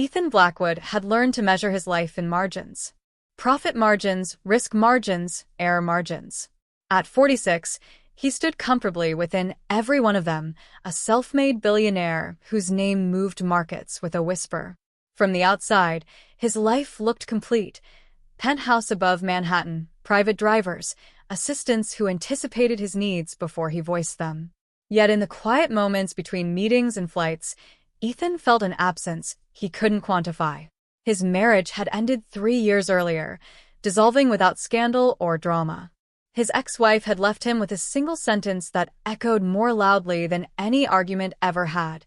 Ethan Blackwood had learned to measure his life in margins. Profit margins, risk margins, error margins. At 46, he stood comfortably within every one of them, a self-made billionaire whose name moved markets with a whisper. From the outside, his life looked complete. Penthouse above Manhattan, private drivers, assistants who anticipated his needs before he voiced them. Yet in the quiet moments between meetings and flights, Ethan felt an absence he couldn't quantify. His marriage had ended 3 years earlier, dissolving without scandal or drama. His ex-wife had left him with a single sentence that echoed more loudly than any argument ever had.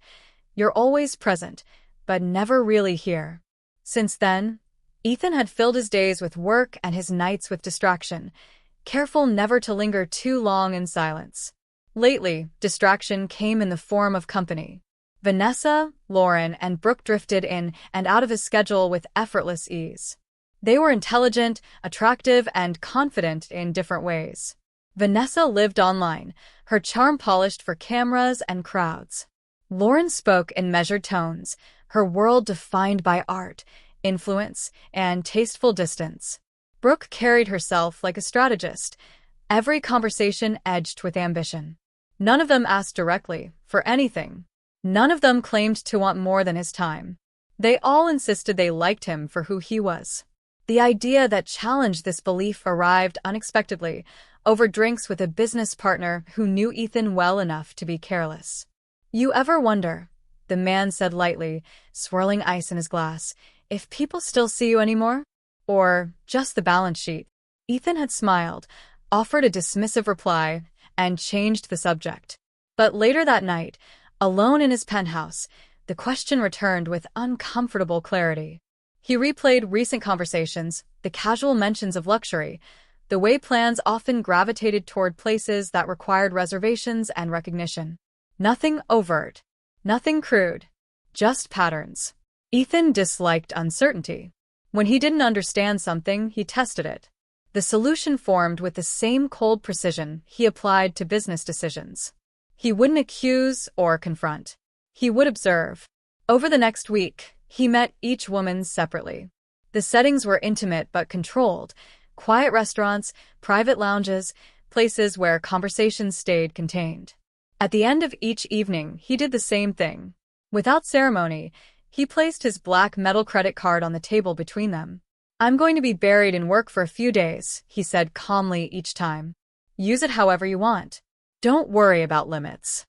"You're always present, but never really here." Since then, Ethan had filled his days with work and his nights with distraction, careful never to linger too long in silence. Lately, distraction came in the form of company. Vanessa, Lauren, and Brooke drifted in and out of his schedule with effortless ease. They were intelligent, attractive, and confident in different ways. Vanessa lived online, her charm polished for cameras and crowds. Lauren spoke in measured tones, her world defined by art, influence, and tasteful distance. Brooke carried herself like a strategist, every conversation edged with ambition. None of them asked directly for anything. None of them claimed to want more than his time. They all insisted they liked him for who he was. The idea that challenged this belief arrived unexpectedly, over drinks with a business partner who knew Ethan well enough to be careless. "You ever wonder," the man said lightly, swirling ice in his glass, "if people still see you anymore? Or just the balance sheet?" Ethan had smiled, offered a dismissive reply, and changed the subject. But later that night, alone in his penthouse, the question returned with uncomfortable clarity. He replayed recent conversations, the casual mentions of luxury, the way plans often gravitated toward places that required reservations and recognition. Nothing overt, nothing crude, just patterns. Ethan disliked uncertainty. When he didn't understand something, he tested it. The solution formed with the same cold precision he applied to business decisions. He wouldn't accuse or confront. He would observe. Over the next week, he met each woman separately. The settings were intimate but controlled: quiet restaurants, private lounges, places where conversations stayed contained. At the end of each evening, he did the same thing. Without ceremony, he placed his black metal credit card on the table between them. "I'm going to be buried in work for a few days," he said calmly each time. "Use it however you want. Don't worry about limits."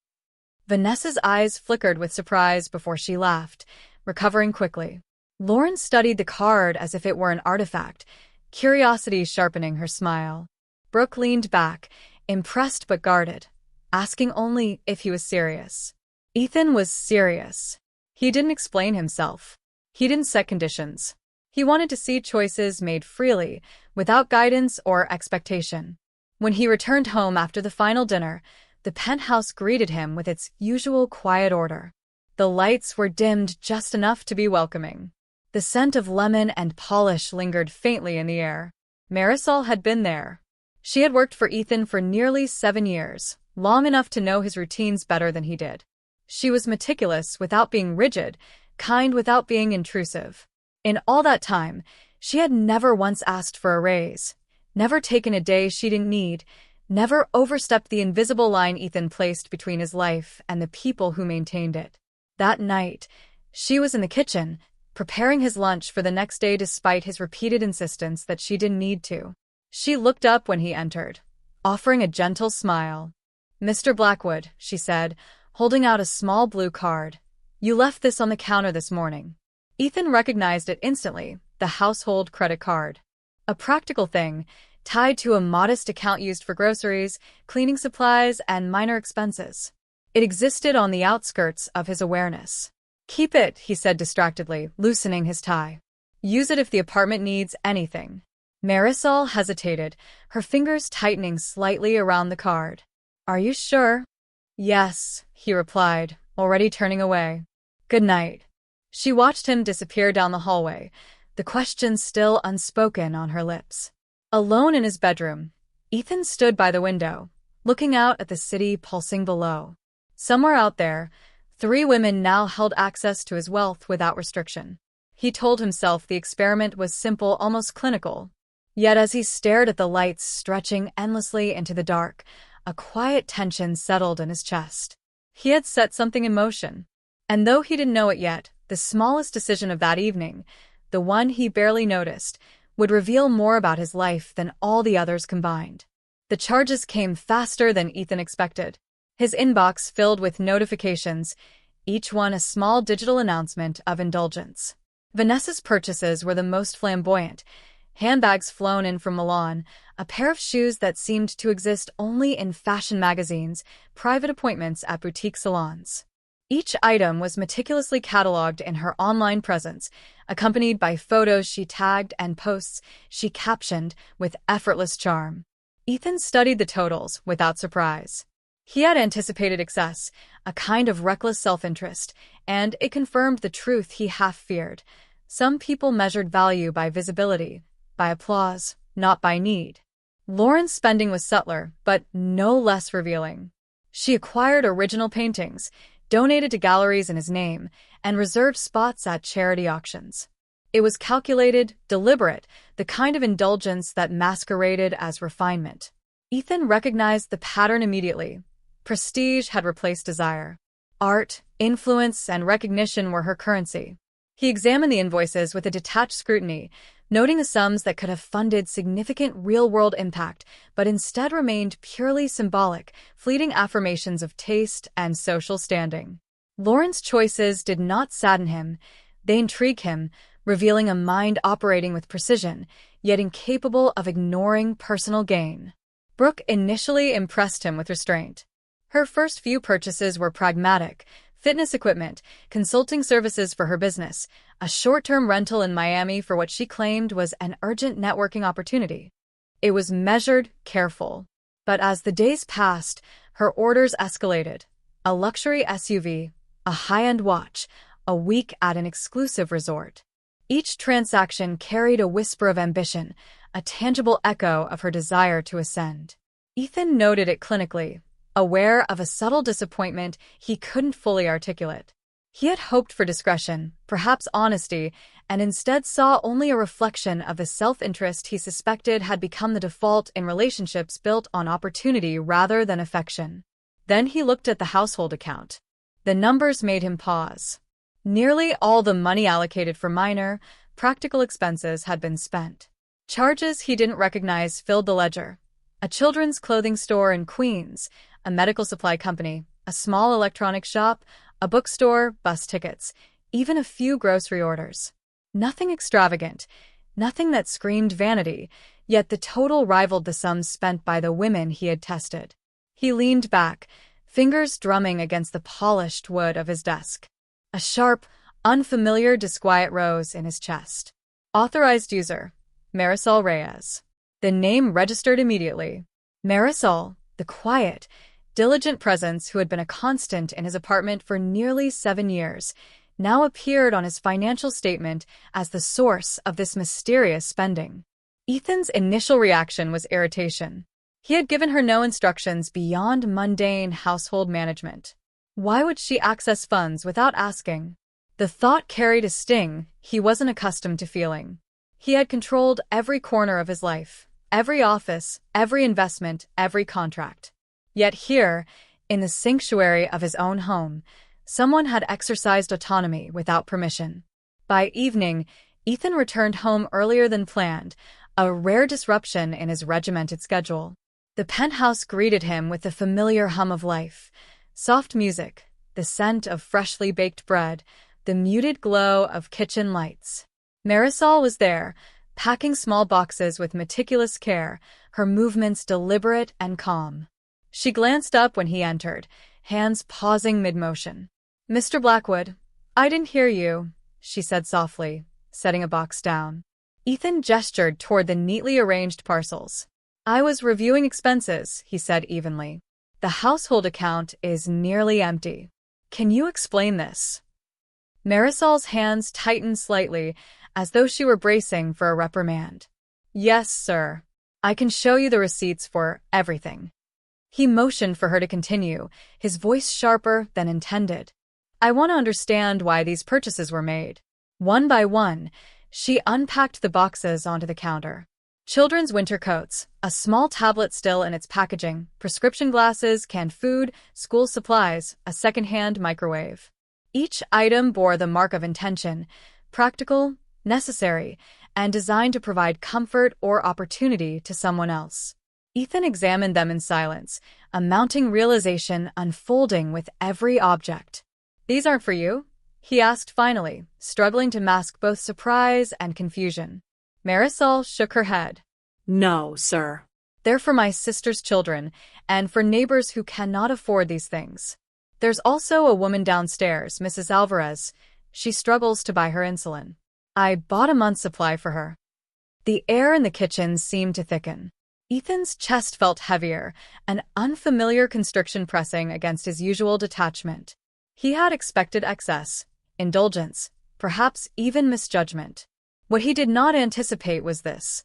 Vanessa's eyes flickered with surprise before she laughed, recovering quickly. Lauren studied the card as if it were an artifact, curiosity sharpening her smile. Brooke leaned back, impressed but guarded, asking only if he was serious. Ethan was serious. He didn't explain himself. He didn't set conditions. He wanted to see choices made freely, without guidance or expectation. When he returned home after the final dinner, the penthouse greeted him with its usual quiet order. The lights were dimmed just enough to be welcoming. The scent of lemon and polish lingered faintly in the air. Marisol had been there. She had worked for Ethan for nearly 7 years, long enough to know his routines better than he did. She was meticulous without being rigid, kind without being intrusive. In all that time, she had never once asked for a raise, never taken a day she didn't need, never overstepped the invisible line Ethan placed between his life and the people who maintained it. That night, she was in the kitchen, preparing his lunch for the next day despite his repeated insistence that she didn't need to. She looked up when he entered, offering a gentle smile. "Mr. Blackwood," she said, holding out a small blue card. "You left this on the counter this morning." Ethan recognized it instantly, the household credit card. A practical thing, tied to a modest account used for groceries, cleaning supplies, and minor expenses. It existed on the outskirts of his awareness. "Keep it," he said distractedly, loosening his tie. "Use it if the apartment needs anything." Marisol hesitated, her fingers tightening slightly around the card. "Are you sure?" "Yes," he replied, already turning away. "Good night." She watched him disappear down the hallway, the question still unspoken on her lips. Alone in his bedroom, Ethan stood by the window, looking out at the city pulsing below. Somewhere out there, 3 women now held access to his wealth without restriction. He told himself the experiment was simple, almost clinical. Yet as he stared at the lights stretching endlessly into the dark, a quiet tension settled in his chest. He had set something in motion. And though he didn't know it yet, the smallest decision of that evening, the one he barely noticed, would reveal more about his life than all the others combined. The charges came faster than Ethan expected. His inbox filled with notifications, each one a small digital announcement of indulgence. Vanessa's purchases were the most flamboyant. Handbags flown in from Milan, a pair of shoes that seemed to exist only in fashion magazines, private appointments at boutique salons. Each item was meticulously catalogued in her online presence, accompanied by photos she tagged and posts she captioned with effortless charm. Ethan studied the totals without surprise. He had anticipated excess, a kind of reckless self-interest, and it confirmed the truth he half feared. Some people measured value by visibility, by applause, not by need. Lauren's spending was subtler, but no less revealing. She acquired original paintings, donated to galleries in his name, and reserved spots at charity auctions. It was calculated, deliberate, the kind of indulgence that masqueraded as refinement. Ethan recognized the pattern immediately. Prestige had replaced desire. Art, influence, and recognition were her currency. He examined the invoices with a detached scrutiny, noting the sums that could have funded significant real-world impact, but instead remained purely symbolic, fleeting affirmations of taste and social standing. Lauren's choices did not sadden him. They intrigued him, revealing a mind operating with precision, yet incapable of ignoring personal gain. Brooke initially impressed him with restraint. Her first few purchases were pragmatic: fitness equipment, consulting services for her business, a short-term rental in Miami for what she claimed was an urgent networking opportunity. It was measured, careful. But as the days passed, her orders escalated. A luxury SUV, a high-end watch, a week at an exclusive resort. Each transaction carried a whisper of ambition, a tangible echo of her desire to ascend. Ethan noted it clinically, aware of a subtle disappointment he couldn't fully articulate. He had hoped for discretion, perhaps honesty, and instead saw only a reflection of the self-interest he suspected had become the default in relationships built on opportunity rather than affection. Then he looked at the household account. The numbers made him pause. Nearly all the money allocated for minor, practical expenses had been spent. Charges he didn't recognize filled the ledger. A children's clothing store in Queens, a medical supply company, a small electronics shop, a bookstore, bus tickets, even a few grocery orders. Nothing extravagant, nothing that screamed vanity, yet the total rivaled the sums spent by the women he had tested. He leaned back, fingers drumming against the polished wood of his desk. A sharp, unfamiliar disquiet rose in his chest. Authorized user, Marisol Reyes. The name registered immediately. Marisol, the quiet, diligent presence who had been a constant in his apartment for nearly 7 years, now appeared on his financial statement as the source of this mysterious spending. Ethan's initial reaction was irritation. He had given her no instructions beyond mundane household management. Why would she access funds without asking? The thought carried a sting he wasn't accustomed to feeling. He had controlled every corner of his life, every office, every investment, every contract. Yet here, in the sanctuary of his own home, someone had exercised autonomy without permission. By evening, Ethan returned home earlier than planned, a rare disruption in his regimented schedule. The penthouse greeted him with the familiar hum of life: soft music, the scent of freshly baked bread, the muted glow of kitchen lights. Marisol was there, packing small boxes with meticulous care, her movements deliberate and calm. She glanced up when he entered, hands pausing mid-motion. "Mr. Blackwood, I didn't hear you," she said softly, setting a box down. Ethan gestured toward the neatly arranged parcels. "I was reviewing expenses," he said evenly. "The household account is nearly empty. Can you explain this?" Marisol's hands tightened slightly, as though she were bracing for a reprimand. "Yes, sir. I can show you the receipts for everything." He motioned for her to continue, his voice sharper than intended. "I want to understand why these purchases were made." One by one, she unpacked the boxes onto the counter. Children's winter coats, a small tablet still in its packaging, prescription glasses, canned food, school supplies, a second-hand microwave. Each item bore the mark of intention, practical, necessary, and designed to provide comfort or opportunity to someone else. Ethan examined them in silence, a mounting realization unfolding with every object. "These aren't for you?" he asked finally, struggling to mask both surprise and confusion. Marisol shook her head. "No, sir." "They're for my sister's children, and for neighbors who cannot afford these things. There's also a woman downstairs, Mrs. Alvarez. She struggles to buy her insulin. I bought a month's supply for her." The air in the kitchen seemed to thicken. Ethan's chest felt heavier, an unfamiliar constriction pressing against his usual detachment. He had expected excess, indulgence, perhaps even misjudgment. What he did not anticipate was this: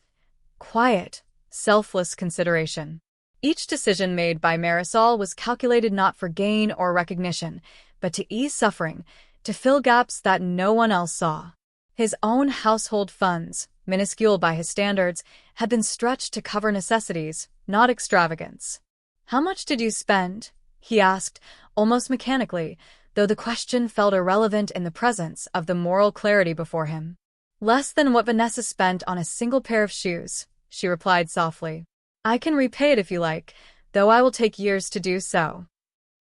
quiet, selfless consideration. Each decision made by Marisol was calculated not for gain or recognition, but to ease suffering, to fill gaps that no one else saw. His own household funds, minuscule by his standards, had been stretched to cover necessities, not extravagance. "How much did you spend?" he asked, almost mechanically, though the question felt irrelevant in the presence of the moral clarity before him. "Less than what Vanessa spent on a single pair of shoes," she replied softly. "I can repay it if you like, though I will take years to do so."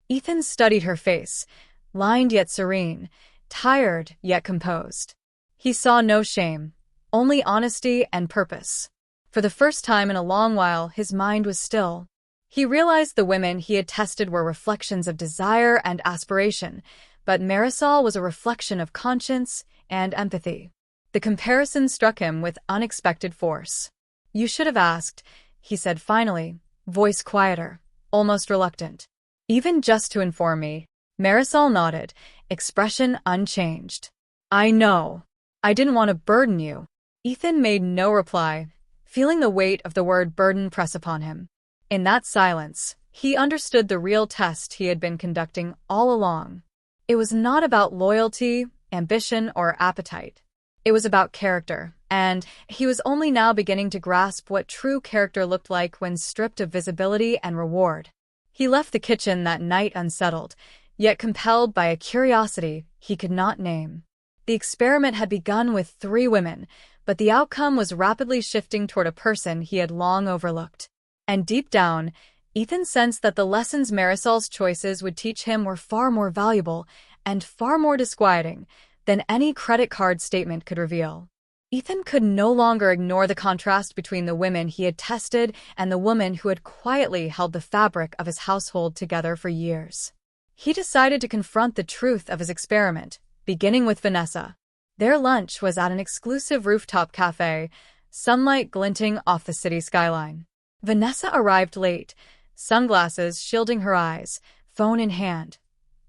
Ethan studied her face, lined yet serene, tired yet composed. He saw no shame, only honesty and purpose. For the first time in a long while, his mind was still. He realized the women he had tested were reflections of desire and aspiration, but Marisol was a reflection of conscience and empathy. The comparison struck him with unexpected force. "You should have asked," he said finally, voice quieter, almost reluctant. "Even just to inform me." Marisol nodded, expression unchanged. "I know. I didn't want to burden you." Ethan made no reply, feeling the weight of the word burden press upon him. In that silence, he understood the real test he had been conducting all along. It was not about loyalty, ambition, or appetite. It was about character, and he was only now beginning to grasp what true character looked like when stripped of visibility and reward. He left the kitchen that night unsettled, yet compelled by a curiosity he could not name. The experiment had begun with 3 women, but the outcome was rapidly shifting toward a person he had long overlooked. And deep down, Ethan sensed that the lessons Marisol's choices would teach him were far more valuable and far more disquieting than any credit card statement could reveal. Ethan could no longer ignore the contrast between the women he had tested and the woman who had quietly held the fabric of his household together for years. He decided to confront the truth of his experiment, beginning with Vanessa. Their lunch was at an exclusive rooftop cafe, sunlight glinting off the city skyline. Vanessa arrived late, sunglasses shielding her eyes, phone in hand,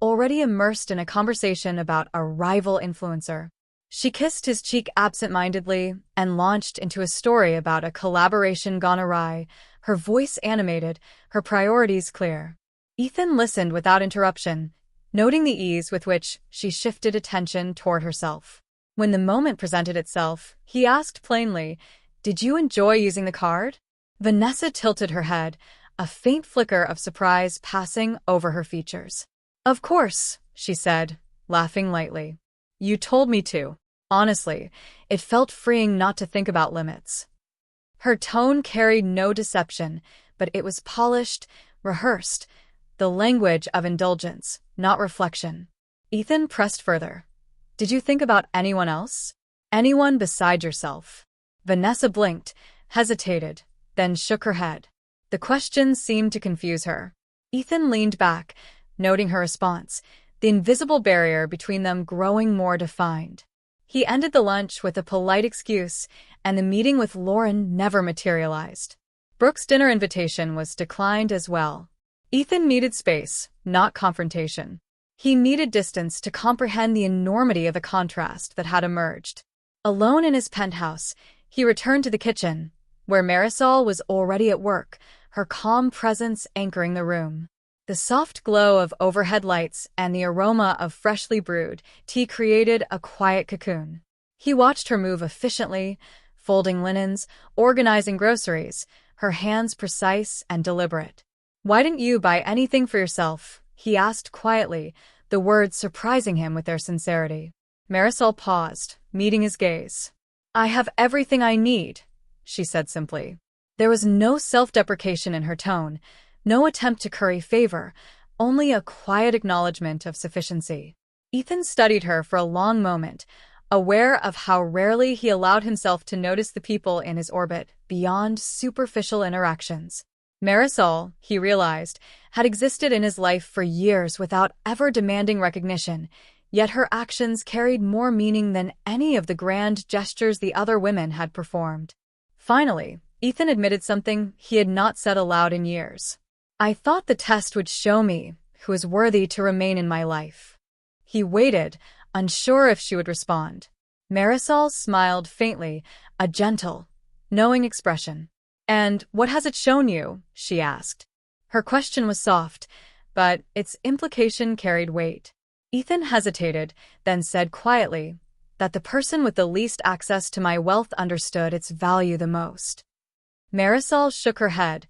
already immersed in a conversation about a rival influencer. She kissed his cheek absent-mindedly and launched into a story about a collaboration gone awry, her voice animated, her priorities clear. Ethan listened without interruption, noting the ease with which she shifted attention toward herself. When the moment presented itself, he asked plainly, "Did you enjoy using the card?" Vanessa tilted her head, a faint flicker of surprise passing over her features. "Of course," she said, laughing lightly. "You told me to." Honestly, it felt freeing not to think about limits. Her tone carried no deception, but it was polished, rehearsed, the language of indulgence, not reflection. Ethan pressed further. "Did you think about anyone else? Anyone beside yourself?" Vanessa blinked, hesitated, then shook her head. The question seemed to confuse her. Ethan leaned back, noting her response, the invisible barrier between them growing more defined. He ended the lunch with a polite excuse, and the meeting with Lauren never materialized. Brooke's dinner invitation was declined as well. Ethan needed space, not confrontation. He needed distance to comprehend the enormity of the contrast that had emerged. Alone in his penthouse, he returned to the kitchen, where Marisol was already at work, her calm presence anchoring the room. The soft glow of overhead lights and the aroma of freshly brewed tea created a quiet cocoon. He watched her move efficiently, folding linens, organizing groceries, her hands precise and deliberate. "Why didn't you buy anything for yourself?" he asked quietly, the words surprising him with their sincerity. Marisol paused, meeting his gaze. "I have everything I need," she said simply. There was no self-deprecation in her tone, no attempt to curry favor, only a quiet acknowledgement of sufficiency. Ethan studied her for a long moment, aware of how rarely he allowed himself to notice the people in his orbit beyond superficial interactions. Marisol, he realized, had existed in his life for years without ever demanding recognition, yet her actions carried more meaning than any of the grand gestures the other women had performed. Finally, Ethan admitted something he had not said aloud in years. "I thought the test would show me who is worthy to remain in my life." He waited, unsure if she would respond. Marisol smiled faintly, a gentle, knowing expression. "And what has it shown you?" she asked. Her question was soft, but its implication carried weight. Ethan hesitated, then said quietly, "That the person with the least access to my wealth understood its value the most." Marisol shook her head,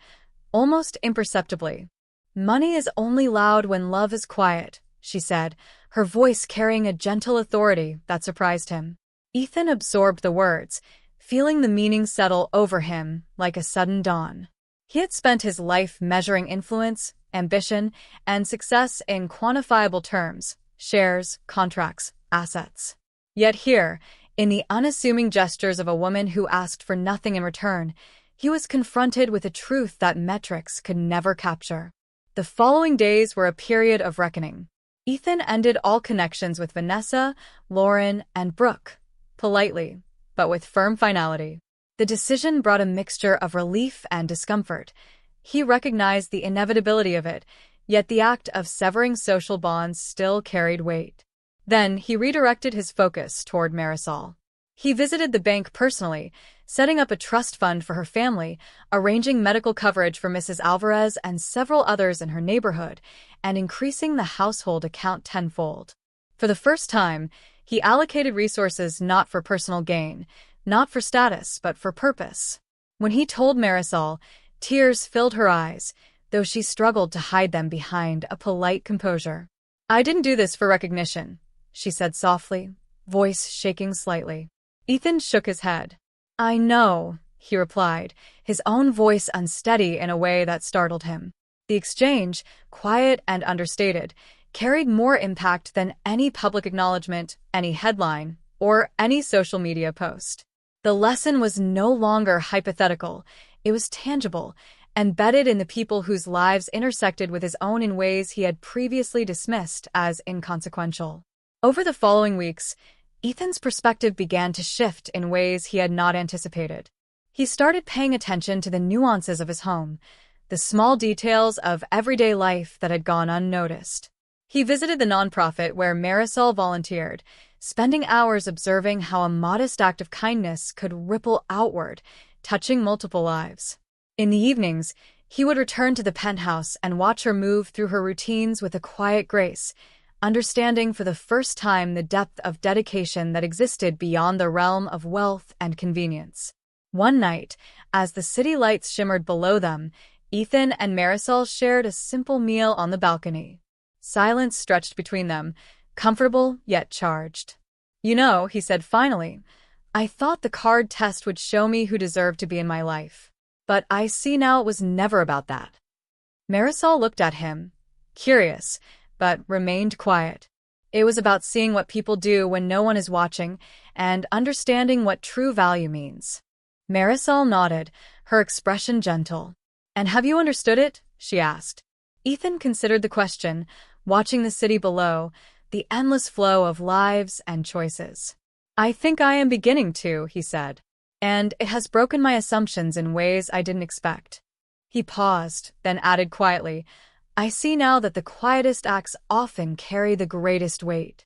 almost imperceptibly. "Money is only loud when love is quiet," she said, her voice carrying a gentle authority that surprised him. Ethan absorbed the words, feeling the meaning settle over him like a sudden dawn. He had spent his life measuring influence, ambition, and success in quantifiable terms: shares, contracts, assets. Yet here, in the unassuming gestures of a woman who asked for nothing in return, he was confronted with a truth that metrics could never capture. The following days were a period of reckoning. Ethan ended all connections with Vanessa, Lauren, and Brooke, politely, but with firm finality. The decision brought a mixture of relief and discomfort. He recognized the inevitability of it, yet the act of severing social bonds still carried weight. Then he redirected his focus toward Marisol. He visited the bank personally, setting up a trust fund for her family, arranging medical coverage for Mrs. Alvarez and several others in her neighborhood, and increasing the household account tenfold. For the first time, he allocated resources not for personal gain, not for status, but for purpose. When he told Marisol, tears filled her eyes, though she struggled to hide them behind a polite composure. "I didn't do this for recognition," she said softly, voice shaking slightly. Ethan shook his head. "I know," he replied, his own voice unsteady in a way that startled him. The exchange, quiet and understated, carried more impact than any public acknowledgement, any headline, or any social media post. The lesson was no longer hypothetical, it was tangible, embedded in the people whose lives intersected with his own in ways he had previously dismissed as inconsequential. Over the following weeks, Ethan's perspective began to shift in ways he had not anticipated. He started paying attention to the nuances of his home, the small details of everyday life that had gone unnoticed. He visited the nonprofit where Marisol volunteered, spending hours observing how a modest act of kindness could ripple outward, touching multiple lives. In the evenings, he would return to the penthouse and watch her move through her routines with a quiet grace, understanding for the first time the depth of dedication that existed beyond the realm of wealth and convenience. One night, as the city lights shimmered below them, Ethan and Marisol shared a simple meal on the balcony. Silence stretched between them, comfortable yet charged. "You know," he said finally, "I thought the card test would show me who deserved to be in my life. But I see now it was never about that." Marisol looked at him, curious, but remained quiet. It was about seeing what people do when no one is watching and understanding what true value means. Marisol nodded, her expression gentle. "And have you understood it?" she asked. Ethan considered the question, watching the city below, the endless flow of lives and choices. "I think I am beginning to," he said. "And it has broken my assumptions in ways I didn't expect." He paused, then added quietly, "I see now that the quietest acts often carry the greatest weight."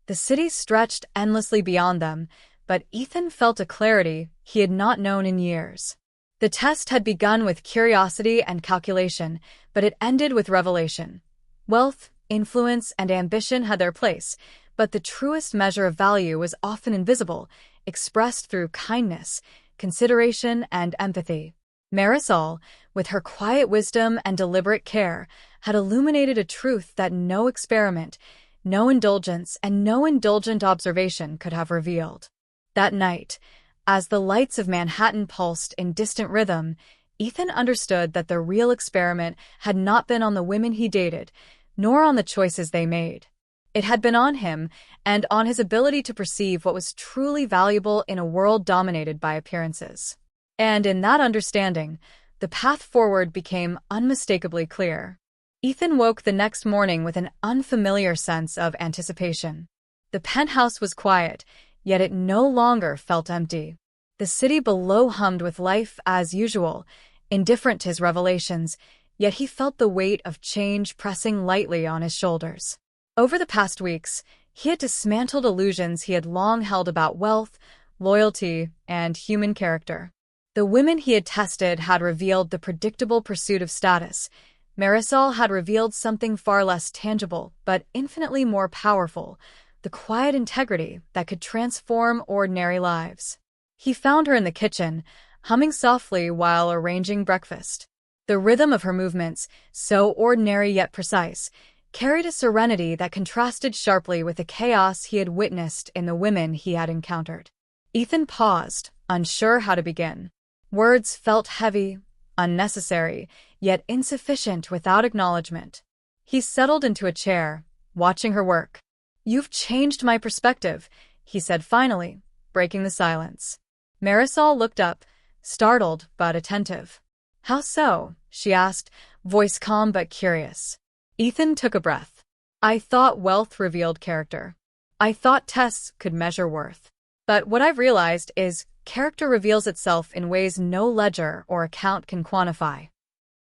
The city stretched endlessly beyond them, but Ethan felt a clarity he had not known in years. The test had begun with curiosity and calculation, but it ended with revelation. Wealth, influence, and ambition had their place, but the truest measure of value was often invisible, expressed through kindness, consideration, and empathy. Marisol, with her quiet wisdom and deliberate care, had illuminated a truth that no experiment, no indulgence, and no indulgent observation could have revealed. That night, as the lights of Manhattan pulsed in distant rhythm, Ethan understood that the real experiment had not been on the women he dated, nor on the choices they made. It had been on him and on his ability to perceive what was truly valuable in a world dominated by appearances. And in that understanding, the path forward became unmistakably clear. Ethan woke the next morning with an unfamiliar sense of anticipation. The penthouse was quiet, yet it no longer felt empty. The city below hummed with life as usual, indifferent to his revelations, yet he felt the weight of change pressing lightly on his shoulders. Over the past weeks, he had dismantled illusions he had long held about wealth, loyalty, and human character. The women he had tested had revealed the predictable pursuit of status. Marisol had revealed something far less tangible, but infinitely more powerful, the quiet integrity that could transform ordinary lives. He found her in the kitchen, humming softly while arranging breakfast. The rhythm of her movements, so ordinary yet precise, carried a serenity that contrasted sharply with the chaos he had witnessed in the women he had encountered. Ethan paused, unsure how to begin. Words felt heavy, unnecessary, yet insufficient without acknowledgement. He settled into a chair, watching her work. "You've changed my perspective," he said finally, breaking the silence. Marisol looked up, startled but attentive. "How so?" she asked, voice calm but curious. Ethan took a breath. "I thought wealth revealed character. I thought tests could measure worth. But what I've realized is character reveals itself in ways no ledger or account can quantify."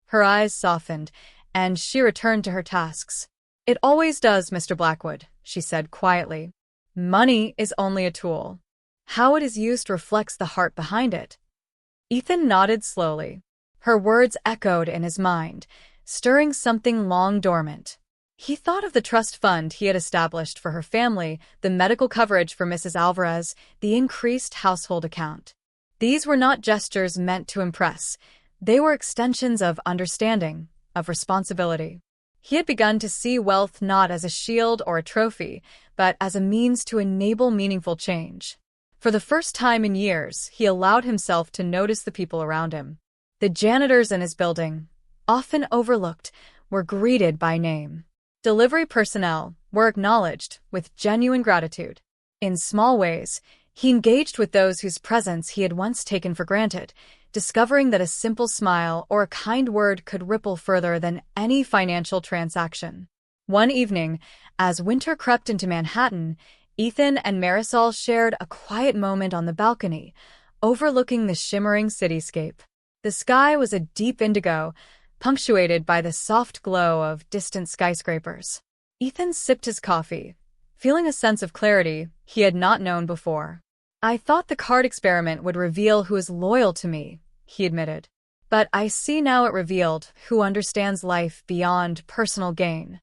Her eyes softened, and she returned to her tasks. "It always does, Mr. Blackwood," she said quietly. "Money is only a tool. How it is used reflects the heart behind it." Ethan nodded slowly. Her words echoed in his mind, stirring something long dormant. He thought of the trust fund he had established for her family, the medical coverage for Mrs. Alvarez, the increased household account. These were not gestures meant to impress. They were extensions of understanding, of responsibility. He had begun to see wealth not as a shield or a trophy, but as a means to enable meaningful change. For the first time in years, he allowed himself to notice the people around him. The janitors in his building, often overlooked, were greeted by name. Delivery personnel were acknowledged with genuine gratitude. In small ways, he engaged with those whose presence he had once taken for granted, discovering that a simple smile or a kind word could ripple further than any financial transaction. One evening, as winter crept into Manhattan, Ethan and Marisol shared a quiet moment on the balcony, overlooking the shimmering cityscape. The sky was a deep indigo, punctuated by the soft glow of distant skyscrapers. Ethan sipped his coffee, feeling a sense of clarity he had not known before. "I thought the card experiment would reveal who is loyal to me," he admitted. "But I see now it revealed who understands life beyond personal gain."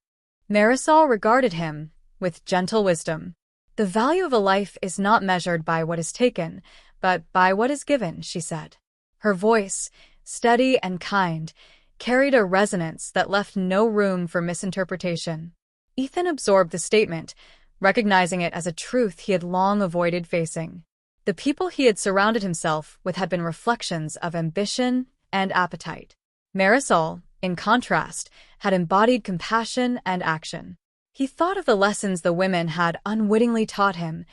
Marisol regarded him with gentle wisdom. "The value of a life is not measured by what is taken, but by what is given," she said. Her voice, steady and kind, carried a resonance that left no room for misinterpretation. Ethan absorbed the statement, recognizing it as a truth he had long avoided facing. The people he had surrounded himself with had been reflections of ambition and appetite. Marisol, in contrast, had embodied compassion and action. He thought of the lessons the women had unwittingly taught him.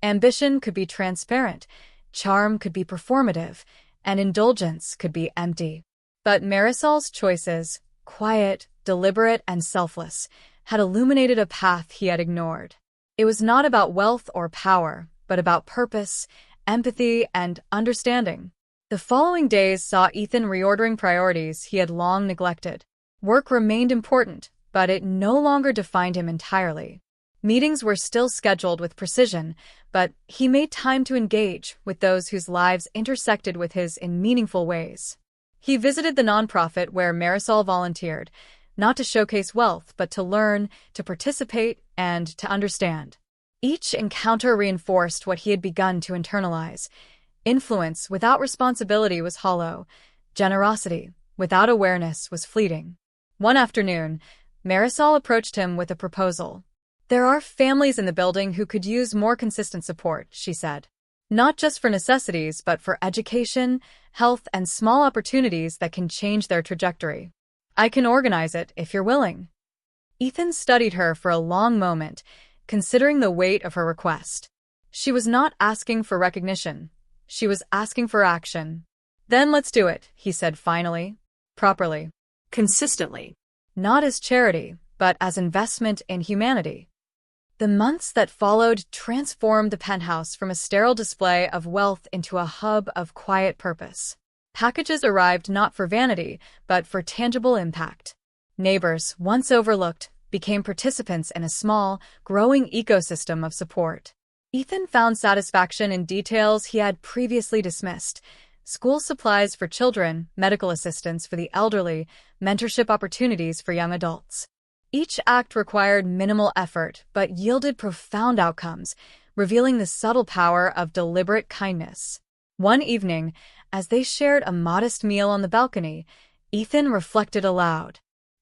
Ambition could be transparent, charm could be performative, and indulgence could be empty. But Marisol's choices, quiet, deliberate, and selfless, had illuminated a path he had ignored. It was not about wealth or power, but about purpose, empathy, and understanding. The following days saw Ethan reordering priorities he had long neglected. Work remained important, but it no longer defined him entirely. Meetings were still scheduled with precision, but he made time to engage with those whose lives intersected with his in meaningful ways. He visited the nonprofit where Marisol volunteered, not to showcase wealth, but to learn, to participate, and to understand. Each encounter reinforced what he had begun to internalize. Influence without responsibility was hollow. Generosity without awareness was fleeting. One afternoon, Marisol approached him with a proposal. "There are families in the building who could use more consistent support," she said. "Not just for necessities, but for education, health, and small opportunities that can change their trajectory. I can organize it if you're willing." Ethan studied her for a long moment, considering the weight of her request. She was not asking for recognition. She was asking for action. "Then let's do it," he said finally. "Properly. Consistently. Not as charity, but as investment in humanity." The months that followed transformed the penthouse from a sterile display of wealth into a hub of quiet purpose. Packages arrived not for vanity, but for tangible impact. Neighbors, once overlooked, became participants in a small, growing ecosystem of support. Ethan found satisfaction in details he had previously dismissed: school supplies for children, medical assistance for the elderly, mentorship opportunities for young adults. Each act required minimal effort, but yielded profound outcomes, revealing the subtle power of deliberate kindness. One evening, as they shared a modest meal on the balcony, Ethan reflected aloud.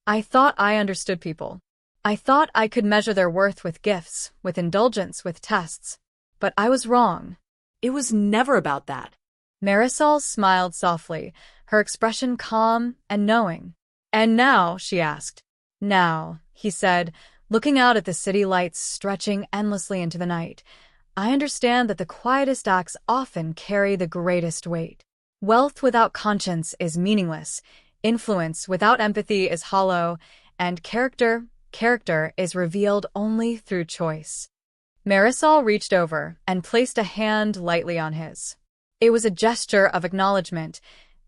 "I thought I understood people. I thought I could measure their worth with gifts, with indulgence, with tests. But I was wrong." It was never about that. Marisol smiled softly, her expression calm and knowing. "And now?" she asked. "Now," he said, looking out at the city lights stretching endlessly into the night, "I understand that the quietest acts often carry the greatest weight. Wealth without conscience is meaningless, influence without empathy is hollow, and character is revealed only through choice." Marisol reached over and placed a hand lightly on his. It was a gesture of acknowledgement,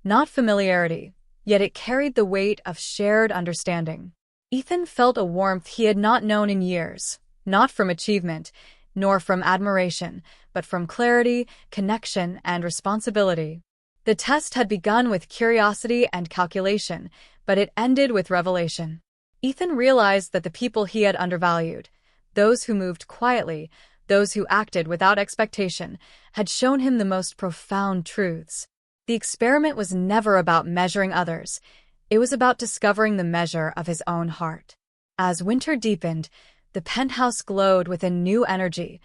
not familiarity, yet it carried the weight of shared understanding. Ethan felt a warmth he had not known in years, not from achievement, nor from admiration, but from clarity, connection, and responsibility. The test had begun with curiosity and calculation, but it ended with revelation. Ethan realized that the people he had undervalued, those who moved quietly, those who acted without expectation, had shown him the most profound truths. The experiment was never about measuring others. It was about discovering the measure of his own heart. As winter deepened, the penthouse glowed with a new energy,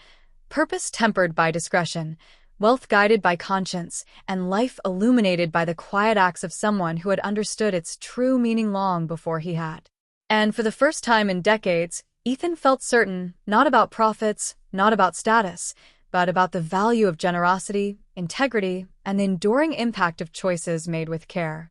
purpose tempered by discretion, wealth guided by conscience, and life illuminated by the quiet acts of someone who had understood its true meaning long before he had. And for the first time in decades, Ethan felt certain, not about profits, not about status, but about the value of generosity, integrity, and the enduring impact of choices made with care.